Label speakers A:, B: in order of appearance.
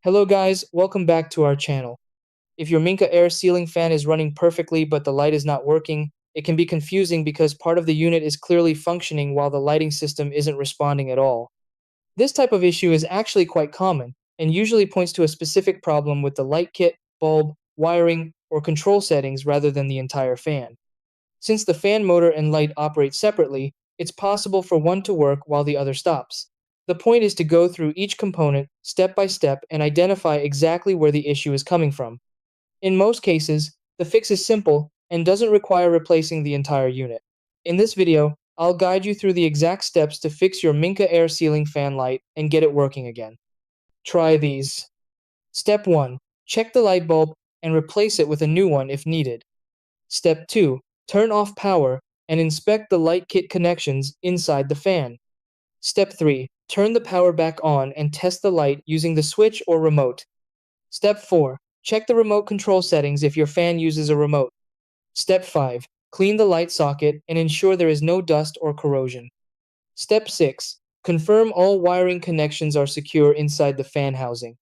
A: Hello guys, welcome back to our channel. If your Minka Aire ceiling fan is running perfectly but the light is not working, it can be confusing because part of the unit is clearly functioning while the lighting system isn't responding at all. This type of issue is actually quite common and usually points to a specific problem with the light kit, bulb, wiring, or control settings rather than the entire fan. Since the fan motor and light operate separately, it's possible for one to work while the other stops. The point is to go through each component step by step and identify exactly where the issue is coming from. In most cases, the fix is simple and doesn't require replacing the entire unit. In this video, I'll guide you through the exact steps to fix your Minka Aire ceiling fan light and get it working again. Try these. Step 1. Check the light bulb and replace it with a new one if needed. Step 2. Turn off power and inspect the light kit connections inside the fan. Step 3. Turn the power back on and test the light using the switch or remote. Step 4. Check the remote control settings if your fan uses a remote. Step 5. Clean the light socket and ensure there is no dust or corrosion. Step 6. Confirm all wiring connections are secure inside the fan housing.